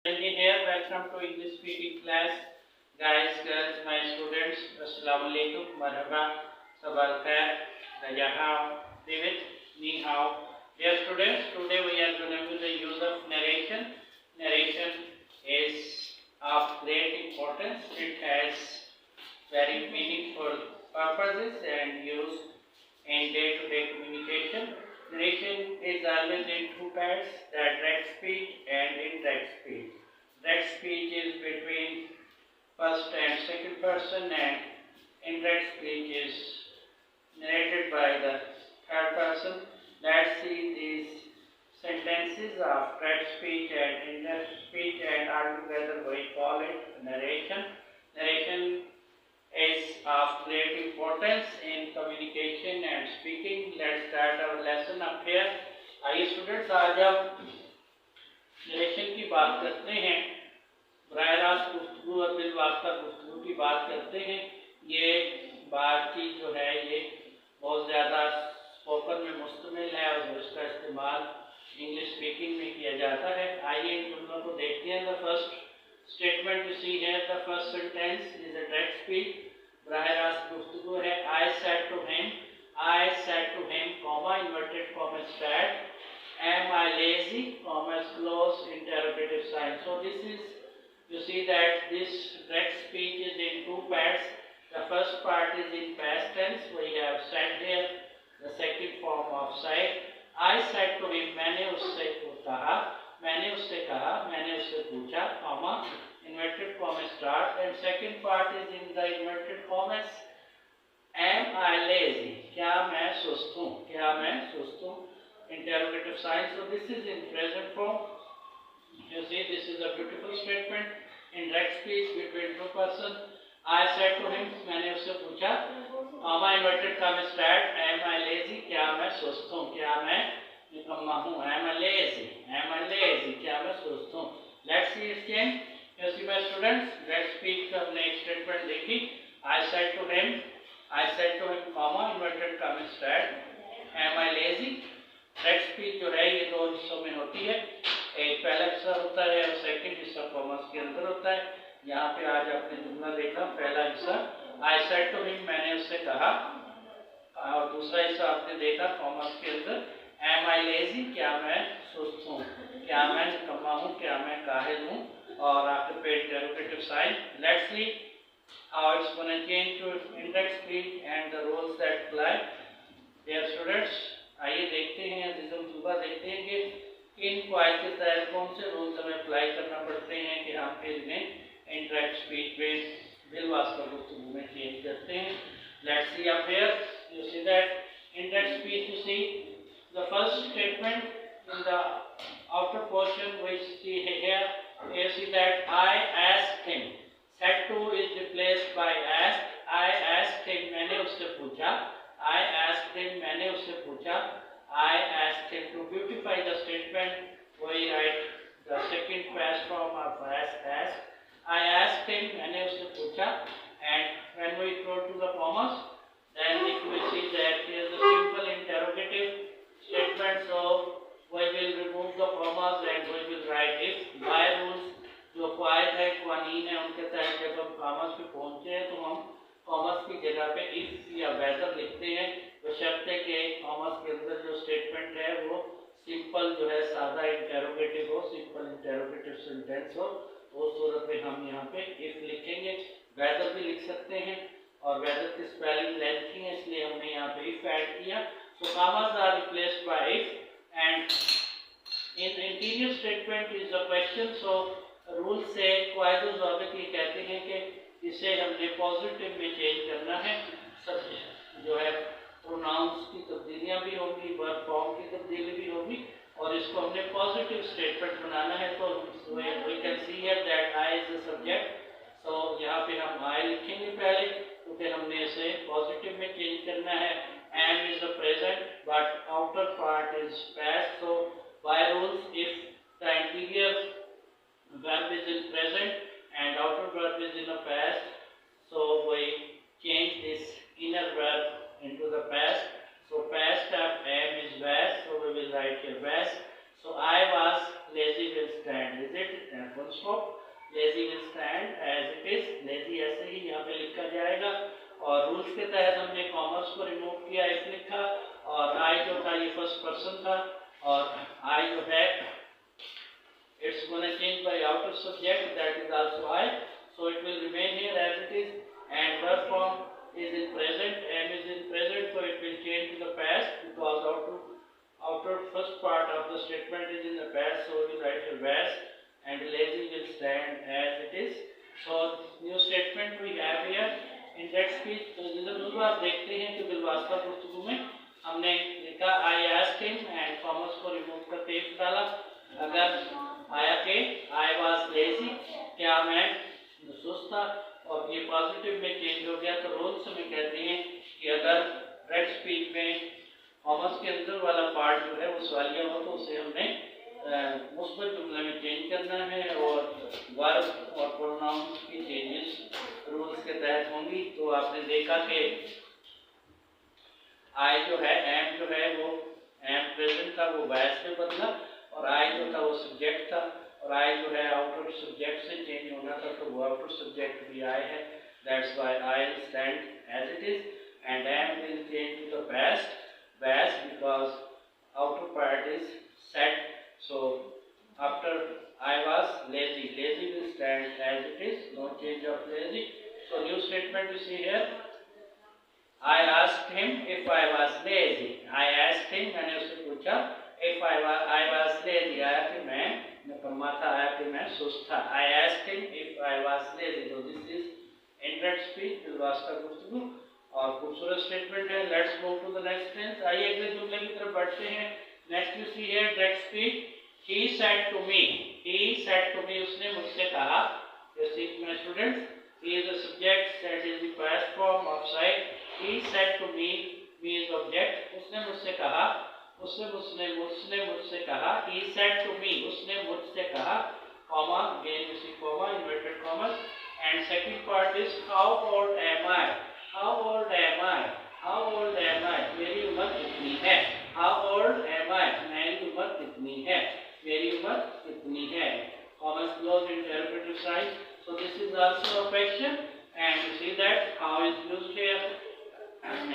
Here, welcome to English speaking class. Guys, girls, my students, Assalamu alaikum, marhaba, sabal khair, rajaha, David, ni hao. Dear students, today we are going to do the use of narration. Narration is of great importance. It has very meaningful purposes and used in day-to-day communication. Narration is always in two parts, the direct speech and indirect speech. Direct speech is between first and second person, and indirect speech is narrated by the third person. Let's see these sentences of direct speech and indirect speech, and altogether we call it narration. Narration is of great importance in communication and speaking. Let's start our lesson up here. आइए students, आज हम narration की बात करते हैं, बराह रास्त गुफ्तगू और बिलवास्ता गुफ्तगू की बात करते हैं। ये बातचीत जो है ये बहुत ज़्यादा स्पोकन में मुश्तमिल है और इसका इस्तेमाल इंग्लिश स्पीकिंग में किया जाता है। आइए इन जुमलों को देखते हैं। The first statement you see है, the first sentence is a direct speech, बराह रास्त गुफ्तगू है। I said to him, comma inverted comma start, am I lazy, commas close interrogative sign. So this is, you see that this direct speech is in two parts. The first part is in past tense, we have said here, the second form of said. I said to him, मैंने उससे कहा, मैंने उससे पूछा, comma inverted comma start, and second part is in the inverted commas. Am I lazy, क्या मैं सुस्त हूँ, interrogative sign. So this is in present form. You see, this is a beautiful statement in direct speech between two person. I said to him, मैंने उससे पूछा, comma inverted comma start, am I lazy, क्या मैं सुस्त हूँ, क्या मैं निकम्मा हूँ, am I lazy, क्या मैं सुस्त हूँ. Let's see it again. You see my students, direct speech का हमने एक statement देखी. I said to him, comma inverted comma start, am I lazy. Direct speech जो है ये दो हिस्सों में होती है, एक पहला हिस्सा होता है और सेकंड हिस्सा कॉमर्स के अंदर होता है। यहाँ पे आज आपने जुमला देखा, पहला हिस्सा आई सेड टू हिम, मैंने उससे कहा, और दूसरा हिस्सा आपने देखा कॉमर्स के अंदर, एम आई लेजी, क्या मैं सुस्त हूँ, क्या मैं निकम्मा हूँ, क्या मैं काहिल हूँ, और आखिर पे interrogative sign. Let's see how it's gonna change to indirect speech and the rules that apply. Dear students, आइए देखते हैं, तजुर्बा देखते हैं कि इन क्वाइज के तहत कौन से रूल्स हमें अप्लाई करना पड़ते हैं कि हम फिर इन्हें इंटरेक्ट स्पीच में बिलवास्ता गुफ्तगू में चेंज करते हैं. Let's see up here, you see that interact speech, you see the first statement in the outer portion which see here, you see that I asked him, said to is replaced by asked. I asked him, मैंने उससे पूछा, I asked him, मैंने उससे पूछा. I asked him. To beautify the statement, we write the second past form of ask. I asked him, मैंने उससे पूछा, and when we go to the commas, then if we see that here is a simple interrogative statement, so we will remove the commas and we will write if. By rules, जो क्वाइज है, क्वानीन है, उनके तहत जब हम commerce पे पहुंचे हैं तो हम कॉमर्स की जगह पे इफ या वेदर लिखते हैं, बशर्ते के कॉमर्स के अंदर जो स्टेटमेंट है वो सिंपल जो है सादा इंटरोगेटिव हो, सिंपल इंटरोगेटिव सेंटेंस हो, तो उस सूरत में हम यहाँ पे इफ लिखेंगे. वेदर भी लिख सकते हैं और वेदर की स्पेलिंग लेंथी है, इसलिए हमने यहाँ पे इफ ऐड किया. So commas are replaced by if and in interior statement is a question. So rule से क्वाइज ज़ाबित ये कहते हैं कि इसे हमने पॉजिटिव में चेंज करना है. सब जो है प्रोनाउंस की तब्दीलियां भी होंगी, वर्ब फॉर्म की तब्दीली भी होगी, और इसको हमने पॉजिटिव स्टेटमेंट बनाना है. तो we can see here that I is the subject. So यहाँ पे हम आई लिखेंगे पहले, क्योंकि हमने इसे पॉजिटिव में चेंज करना है. Am is the present but outer part is past. So by rules if the interior verb is in present and outer verb is in the past, so we change this inner verb into the past. So past of am is was, so we will write here was. So I was lazy will stand, is it? Stop, lazy will stand as it is, lazy ऐसे ही यहाँ पे लिखा जाएगा। और rules के तहत हमने कॉमर्स को रिमूव किया, इफ लिखा, और आई जो था ये फर्स्ट पर्सन था, और आई जो है it's going to change by outer subject, that is also I, so it will remain here as it is, and verb form is in present, am is in present, so it will change to the past because outer first part of the statement is in the past, so we write a was, and lazy will stand as it is. So new statement we have here in that speech। तो जैसे आप देखते हैं कि बिलवास्ता गुफ्तगू में हमने लिखा I asked him and commerce को रिमूव करके if डाला। अगर आया कि I was lazy, क्या मैं सुस्त था, और ये पॉजिटिव में चेंज हो गया, तो रूल्स में कहते हैं कि अगर डायरेक्ट स्पीच में कॉमर्स के अंदर वाला पार्ट जो है वो सवालिया हो तो उसे हमने मुस्बत जुमले में चेंज करना है, और वर्ब और प्रोनाउंस की चेंजेस रूल्स के तहत होंगी। तो आपने देखा कि आई जो है एम जो है वो एम प्रेजेंट था, वो वैस में बदला, और आई जो था वो सब्जेक्ट था, और आई जो है आउटर सब्जेक्ट से चेंज होना था, तो वो आउटर सब्जेक्ट भी आई है, that's why I will stand as it is, and am will change to the past was because outer part is said, so after I was lazy, lazy will stand as it is, no change of lazy। So new statement you see here, I asked him if I was lazy, I asked him, मैंने उससे पूछा if I was lazy, आया कि मैं निकम्मा था, आया कि मैं सुस्त था, I asked him if I was lazy। तो this is indirect speech, बिलवास्ता गुफ्तगू, और खूबसूरत स्टेटमेंट है। Let's move to the next tense. आइए अगले जुमले की तरफ बढ़ते हैं। Next you see here direct speech, he said to me, he said to me, उसने मुझसे कहा। You see my students, he is the subject, said is the past form of side, he said to me, me is object, उसने मुझसे कहा, उसने मुझसे कहा, ही said to me, उसने मुझसे कहा, comma, again you see comma, inverted commas, and second part is how old am I, How old am I? How old am I? मेरी उम्र कितनी है? How old am I? मेरी उम्र कितनी है? मेरी उम्र कितनी है? Commas close interrogative sign. So this is also a question, and you see that how is used here, and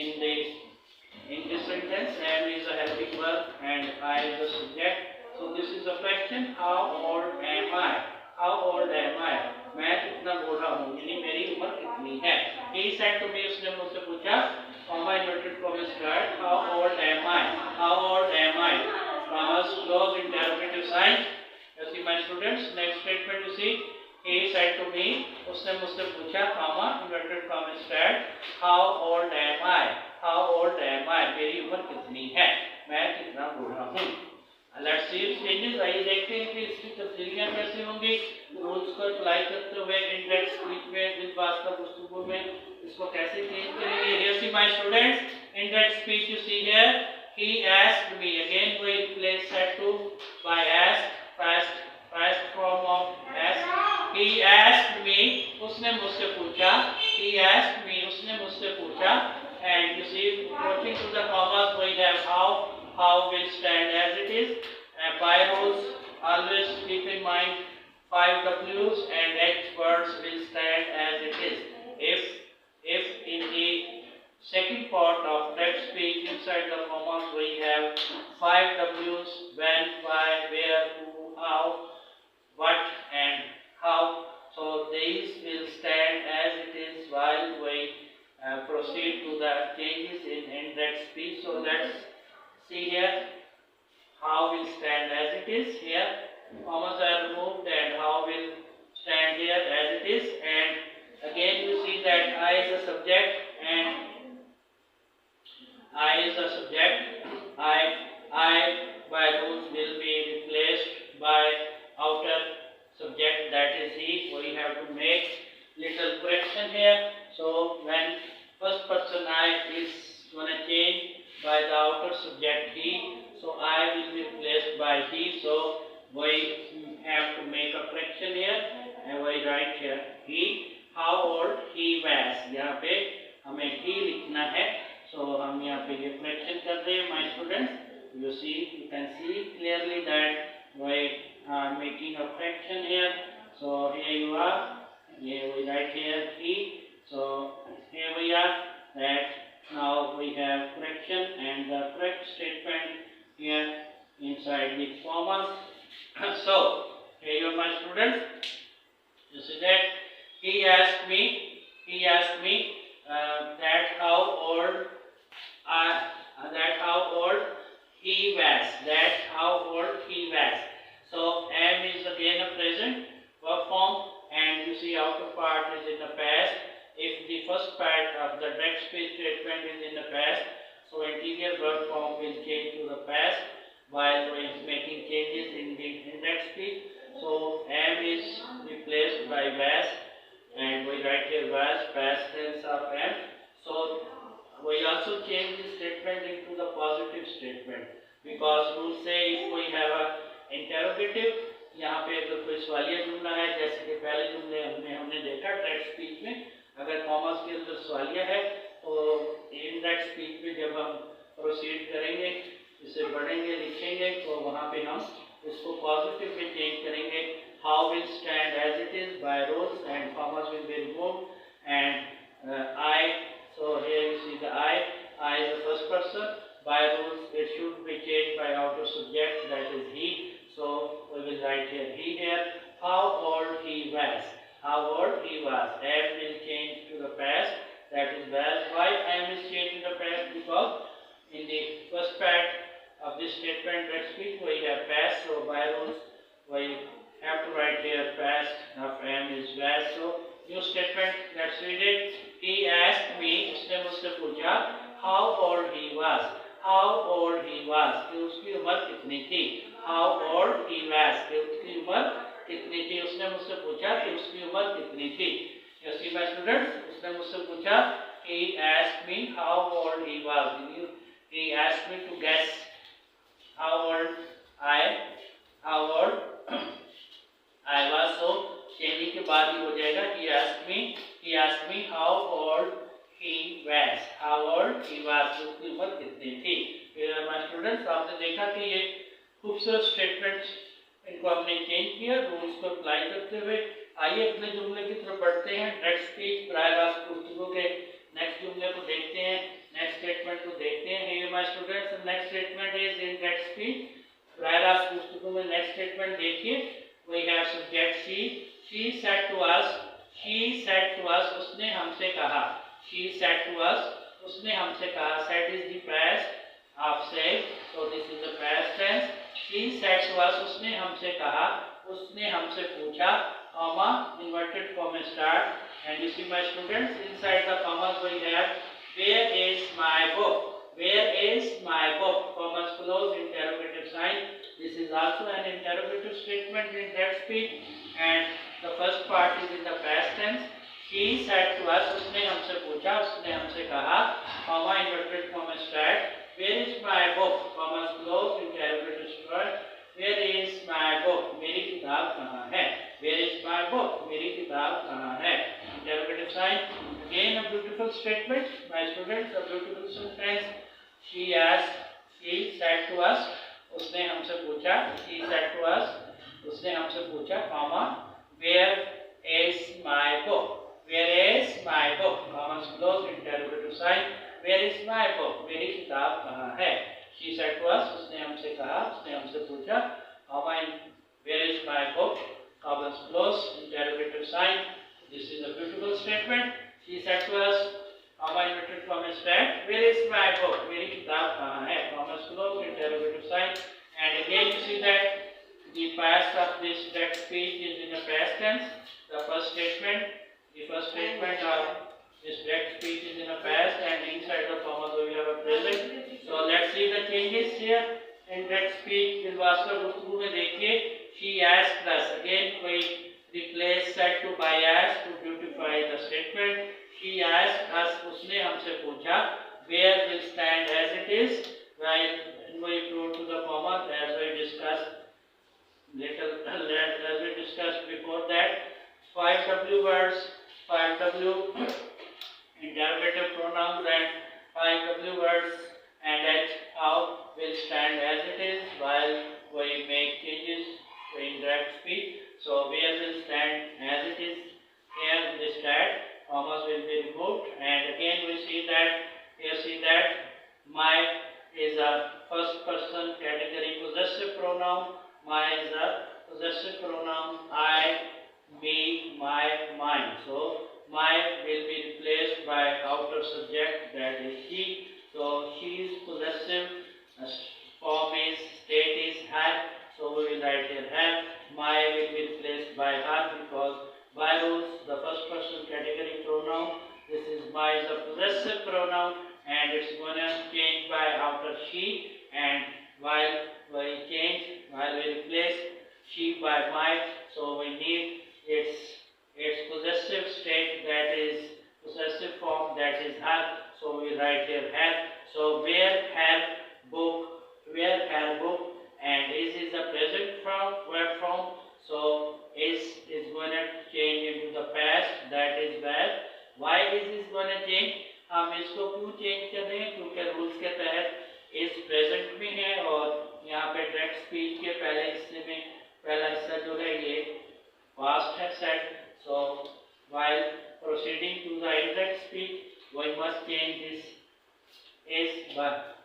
in this sentence am is a helping verb and I is the subject. So this is a question, how old am I? How old am I? मैं कितना बूढ़ा हूँ, यानी मेरी उम्र कितनी है। He said to me, उसने मुझसे पूछा, comma inverted commas start, how old am I? How old am I? Commas close interrogative sign। You see my students, next statement you see, he said to me, उसने मुझसे पूछा, comma inverted commas start, how old am I? How old am I? मेरी उम्र कितनी है, मैं कितना बूढ़ा हूँ। Let's see changes. आइए देखते हैं कि इसकी तब्दीलियां कैसे होंगी रूल्स को अप्लाई करते हुए इंडायरेक्ट स्पीच में, बिलवास्ता गुफ्तगू में इसको कैसे चेंज करेंगे। Here see my students, indirect speech you see here, he asked me, again we replace said to by asked, past form of asked. He asked me, उसने मुझसे पूछा, ही आस्क्ड मी, उसने मुझसे पूछा, and you see according to the commas we have how will stand as it is, and by rules always keep in mind 5 W's and H words will stand as it is. If in the second part of that speech inside the commas we have 5 W's, when, why, where, who, how, what and how, so these will stand as it is while we proceed to the changes in that speech. So let's see here how will stand as it is. Here commas are removed and how will stand here as it is, and again you see that I is the subject and I is the subject. I by rules will be replaced by outer subject, that is he. We have to make little correction here. So when first person I is going to change by the outer subject he, so I will be replaced by he, so we have to make a correction here and we write here he, how old he was, यहाँ पे हमें he लिखना है, so हम यहाँ पे ये correction कर रहे हैं my students। You see, you can see clearly that we are making correction here. So here you are. Here we write here he. So here we are that now we have correction and the correct statement here inside the commas. So here you are, my students. You see that he asked me that how old he was. So am is again a present verb form, and you see outer part is in the past. If the first part of the direct speech statement is in the past, so interior verb form will change to the past while we are making changes in the indirect speech. So am is replaced by was, and we write here was past tense of am. So we also change the statement into the positive statement, because rules say if we have a interrogative, यहाँ पे अगर कोई सवालिया जुमला है, जैसे कि पहले जुमले हमने देखा डायरेक्ट स्पीच में, अगर कॉमर्स के अंदर सवालिया है तो इनडायरेक्ट स्पीच में जब हम प्रोसीड करेंगे, इसे पढ़ेंगे लिखेंगे, तो वहाँ पे हम इसको पॉजिटिव में चेंज करेंगे. How will stand as it is by rules and commas will be removed and I. So here you see the I is the first person. By rules it should be changed by outer subject, that is he. So we will write here he here. How old he was. How old he was. Am will change to the past, that is was. Why am is changed to the past? Because in the first part of this statement that speech we have past. So by rules we have to write here past of am is was. So new statement, let's read it. He asked me, उसने मुझसे पूछा how old he was. How old he was, कि उसकी उम्र कितनी थी. How old he was, कि उसकी उम्र कितनी थी. उसने मुझसे पूछा कि उसकी उम्र कितनी थी. You see my students, उसने मुझसे पूछा. He asked me how old he was. He asked me to guess how old I was. So changing के बाद ही हो जाएगा. He asked me how old he was. How old he was, उसकी उम्र कितनी थी. फिर my students, आपने देखा कि ये खूबसूरत स्टेटमेंट्स, इनको हमने चेंज किया रूल्स को अप्लाई करते हुए. आइए अगले जुमले की तरफ बढ़ते हैं. डायरेक्ट स्पीच बराह रास्त गुफ्तगू के नेक्स्ट जुमले को देखते हैं, नेक्स्ट स्टेटमेंट को देखते हैं. Here my students, next statement is in direct speech बराह रास्त गुफ्तगू में. नेक्स्ट स्टेटमेंट देखिए. We have subject she. She said to us. उसने हमसे कहा. She said to us, उसने हमसे कहा. Said is the past of said, so this is the past tense. She said to us, उसने हमसे कहा. उसने हमसे पूछा, comma, inverted comma start. And you see my students, inside the commas we have where is my book. Where is my book, commas close, interrogative sign. This is also an interrogative statement in that speech, and the first part is in the past tense. She said to us, उसने हमसे पूछा, उसने हमसे कहा, comma inverted comma start. Where is my book, comma close, interrogative start. Where is my book, मेरी किताब कहाँ है. Where is my book, मेरी किताब कहाँ है. Interrogative sign. Again a beautiful statement, my students, a beautiful sentence. She said to us, उसने हमसे पूछा. She said to us, उसने हमसे पूछा, comma, where is my book. Where is my book, comma close, interrogative sign. Where is my book, मेरी किताब कहाँ है. She said to us, उसने हमसे कहा, उसने हमसे पूछा, comma, where is my book, comma close, interrogative sign. This is a beautiful statement. She said to us, comma inverted comma start. Where is my book, मेरी किताब कहाँ है, comma close, interrogative sign. And again you see that the past of this direct speech is in the past tense. The first statement of this direct speech is in the past, and inside the comma we have a present. So let's see the changes here in direct speech. दिलवास्कर गुफ्तगू में देखिए. She asked us. Again we replace said to by asked to beautify the statement. She asked us, उसने हमसे पूछा. Where will stand as it is, while we go to the comma as we discussed before that. 5W words, 5W interrogative pronouns and 5W words and H how will stand as it is while we make changes in direct speech. So where will stand as it is here in this cat, commas will be removed, and again we see that here see that my is a first person category possessive pronoun. My is a possessive pronoun. I, me, my, mine. So my will be replaced by outer subject, that is she. So she is possessive. Form is, state is her. So we will write here her. My will be replaced by her because by rules the first person category pronoun. This is my is a possessive pronoun and it's gonna change by outer she, and while we replace she by my, so we need its possessive state, that is possessive form, that is her. So we write here her. So where her book, and is a present verb form. So is going to change into the past, that is where. Why is going to change? हम इसको क्यों change कर रहे हैं? क्योंकि rules के तहत इस प्रेजेंट में है और यहाँ पे डायरेक्ट स्पीच के पहले हिस्से में पहला हिस्सा जो है ये पास्ट है set. So while proceeding to the indirect speech we must change this is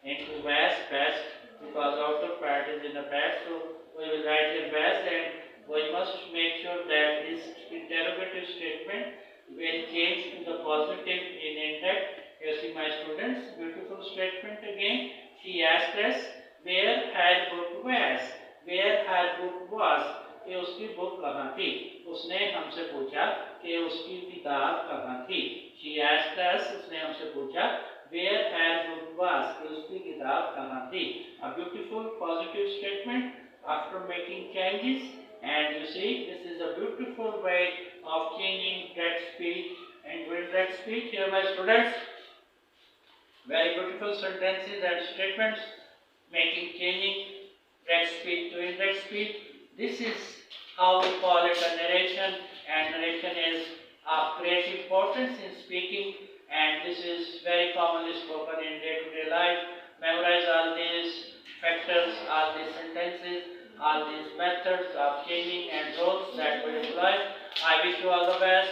into past because outer part is in the past. So we will write in past and we must make sure that this interrogative statement will change to the positive in indirect. You see my students, beautiful statement again. She asked us where her book was. Where her book was. कि उसकी book कहाँ थी. उसने हमसे पूछा कि उसकी किताब कहाँ थी. She asked us, उसने हमसे पूछा where her book was, कि उसकी किताब कहाँ थी. A beautiful positive statement after making changes, and you see this is a beautiful way of changing that speech and indirect speech. Here my students, very beautiful sentences and statements changing direct speech to indirect speech. This is how we call it a narration, and narration is of great importance in speaking, and this is very commonly spoken in day-to-day life. Memorize all these factors, all these sentences, all these methods of changing and rules that we employ. I wish you all the best.